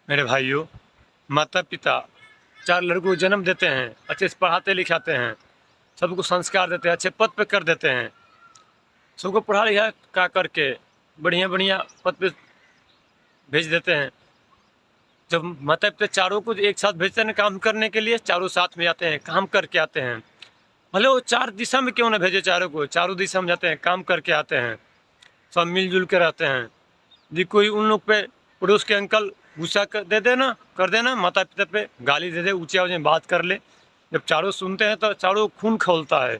मेरे भाइयों, माता पिता 4 लड़कों को जन्म देते हैं, अच्छे से पढ़ाते लिखाते हैं, सबको संस्कार देते हैं, अच्छे पद पे कर देते हैं, सबको पढ़ा लिखा का करके बढ़िया बढ़िया पद पे भेज देते हैं। जब माता पिता चारों को एक साथ भेजते हैं ना काम करने के लिए, चारों साथ में जाते हैं, काम करके आते हैं। भले वो 4 दिशा में क्यों ना भेजे चारों को, चारों दिशा में जाते हैं, काम करके आते हैं, सब मिलजुल के रहते हैं। यदि कोई उन लोग पे पड़ोस के अंकल गुस्सा दे देना कर देना, माता पिता पे गाली दे दे, ऊंचे आवाज में बात कर ले, जब चारों सुनते हैं तो चारों खून खौलता है।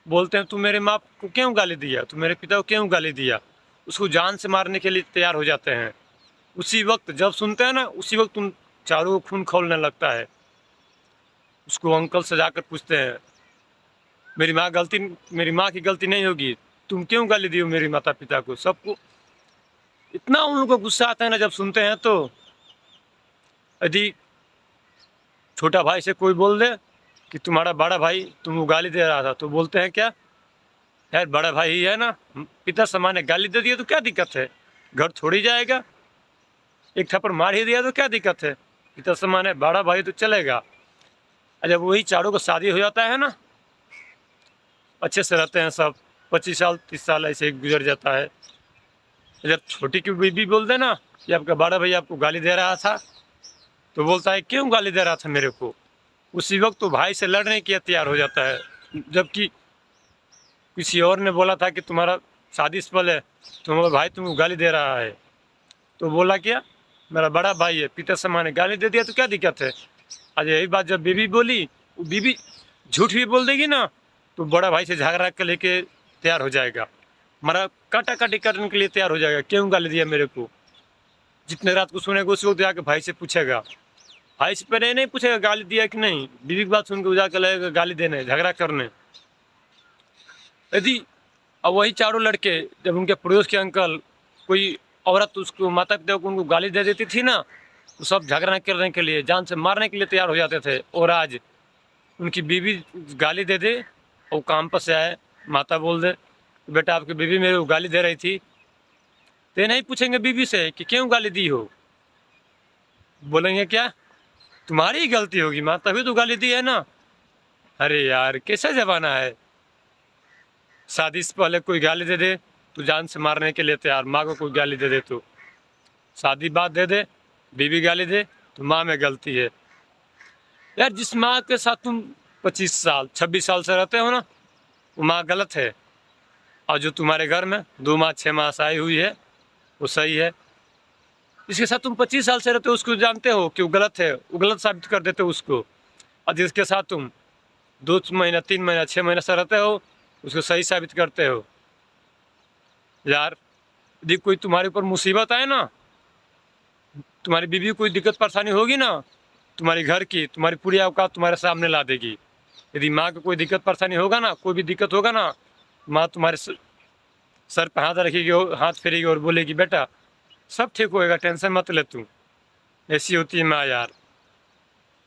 बोलते हैं तू मेरे माँ को क्यों गाली दिया, तू मेरे पिता को क्यों गाली दिया, उसको जान से मारने के लिए तैयार हो जाते हैं। उसी वक्त जब सुनते हैं ना, उसी वक्त तुम चारों को खून खौलने लगता है। उसको अंकल से जाकर पूछते हैं, मेरी माँ की गलती नहीं होगी, तुम क्यों गाली दी हो मेरी माता पिता को। सबको इतना उन लोगों को गुस्सा आता है ना जब सुनते हैं। तो यदि छोटा भाई से कोई बोल दे कि तुम्हारा बड़ा भाई तुमको गाली दे रहा था, तो बोलते हैं क्या, यार बड़ा भाई ही है ना, पिता समान है, गाली दे दिया तो क्या दिक्कत है, घर छोड़ ही जाएगा, एक थप्पड़ मार ही दिया तो क्या दिक्कत है, पिता समान है, बड़ा भाई तो चलेगा। और जब वही चारों को शादी हो जाता है ना, अच्छे से रहते हैं सब, 25 साल 30 साल ऐसे ही गुजर जाता है। जब छोटी की बीबी बोल दे ना कि आपका बड़ा भाई आपको गाली दे रहा था, तो बोलता है क्यों गाली दे रहा था मेरे को। उसी वक्त तो भाई से लड़ने के लिए तैयार हो जाता है। जबकि किसी और ने बोला था कि तुम्हारा शादी से पहले तुम्हारा भाई तुमको गाली दे रहा है, तो बोला क्या, मेरा बड़ा भाई है, पिता समान है, गाली दे दिया तो क्या दिक्कत है। आज यही बात जब बीबी बोली, वो बीबी झूठ भी बोल देगी ना, तो बड़ा भाई से झगड़ा कर लेके तैयार हो जाएगा, हमारा काटा काटी करने के लिए तैयार हो जाएगा, क्यों गाली दिया मेरे को। जितने रात को सुनेगा उस वक्त जाके भाई से पूछेगा, भाई से पहले नहीं पूछेगा गाली दिया कि नहीं, बीवी की बात सुन के जाकर लगेगा गाली देने, झगड़ा करने। यदि अब वही चारों लड़के, जब उनके पड़ोस के अंकल कोई औरत उसको माता पिता को उनको गाली दे देती थी ना, तो सब झगड़ा करने के लिए, जान से मारने के लिए तैयार हो जाते थे। और आज उनकी बीवी गाली दे दे और काम पर से आए, माता बोल दे बेटा आपकी बीवी मेरे को गाली दे रही थी, तो ये नहीं पूछेंगे बीवी से कि क्यों गाली दी हो, बोलेंगे क्या, तुम्हारी ही गलती होगी माँ, तभी तो गाली दी है ना। अरे यार कैसा जमाना है, शादी से पहले कोई गाली दे दे तो जान से मारने के लिए तैयार, माँ को कोई गाली दे दे तो, शादी बात दे दे, बीवी गाली दे तो माँ में गलती है। यार जिस माँ के साथ तुम 25 साल 26 साल से रहते हो ना, वो माँ गलत है, और जो तुम्हारे घर में 2 माह 6 माह से आई हुई है वो सही है। जिसके साथ तुम 25 साल से रहते हो उसको जानते हो कि वो गलत है, वो गलत साबित कर देते हो उसको। और जिसके साथ तुम 2 महीना 3 महीना 6 महीना से रहते हो उसको सही साबित करते हो। यार यदि कोई तुम्हारे ऊपर मुसीबत आए ना, तुम्हारी बीवी को कोई दिक्कत परेशानी होगी ना, तुम्हारी घर की तुम्हारी पूरी औकात तुम्हारे सामने ला देगी। यदि माँ को कोई दिक्कत परेशानी होगा ना, कोई भी दिक्कत होगा ना, माँ तुम्हारे सर पे हाथ रखेगी और हाथ फेरेगी और बोलेगी बेटा सब ठीक होएगा, टेंशन मत ले तू। ऐसी होती है माँ यार।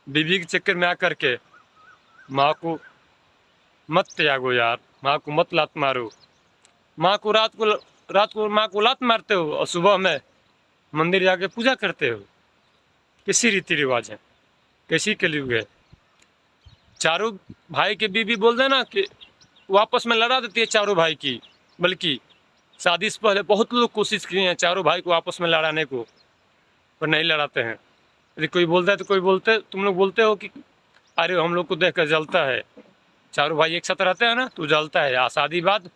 बीवी के चक्कर में आकर के माँ को मत त्यागो यार, माँ को मत लात मारो। माँ को रात को माँ को लात मारते हो और सुबह में मंदिर जाके पूजा करते हो, कैसी रीति रिवाज है, कैसी कलयुग है। चारों भाई के बीवी बोल देना कि वो आपस में लड़ा देती है चारों भाई की, बल्कि शादी से पहले बहुत लोग कोशिश किए हैं चारों भाई को आपस में लड़ाने को, पर नहीं लड़ाते हैं। यदि कोई बोलता है तो कोई बोलते, तुम लोग बोलते हो कि अरे हम लोग को देख कर जलता है, चारों भाई एक साथ रहते हैं ना तो जलता है। शादी बाद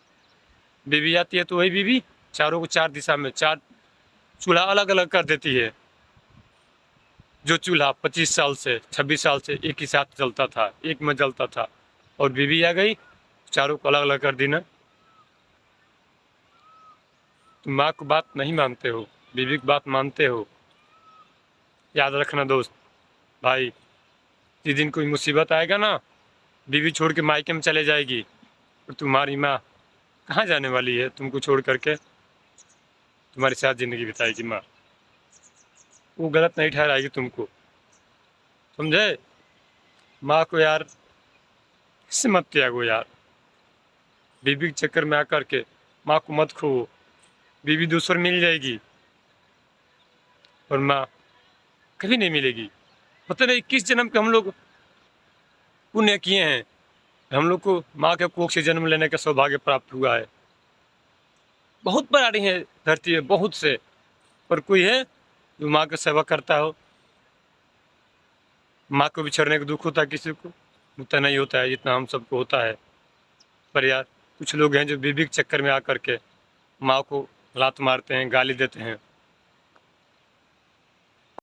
बीवी आती है तो वही बीवी चारों को 4 दिशा में 4 चूल्हा अलग अलग कर देती है। जो चूल्हा 25 साल से 26 साल से एक ही साथ जलता था, एक में जलता था, और बीवी आ गई चारों को अलग अलग कर दी ना। तुम माँ की बात नहीं मानते हो, बीवी की बात मानते हो। याद रखना दोस्त भाई, जिस दिन कोई मुसीबत आएगा ना, बीवी छोड़ के मायके में चले जाएगी, और तुम्हारी माँ कहाँ जाने वाली है तुमको छोड़ करके, तुम्हारे साथ ज़िंदगी बिताएगी माँ, वो गलत नहीं ठहराएगी तुमको, समझे। माँ को यार इससे मत त्यागो यार, बीवी के चक्कर में आकर के माँ को मत खो, बीवी दूसर मिल जाएगी, और माँ कभी नहीं मिलेगी। पता नहीं किस जन्म के हम लोग पुण्य किए हैं, हम लोग को माँ के कोख से जन्म लेने का सौभाग्य प्राप्त हुआ है। बहुत प्राणी हैं धरती में, बहुत से, पर कोई है जो माँ की सेवा करता हो। माँ को बिछड़ने का दुख होता है किसी को, उतना नहीं होता है जितना हम सबको होता है। पर यार कुछ लोग हैं जो बीवी के चक्कर में आकर के माँ को लात मारते हैं, गाली देते हैं।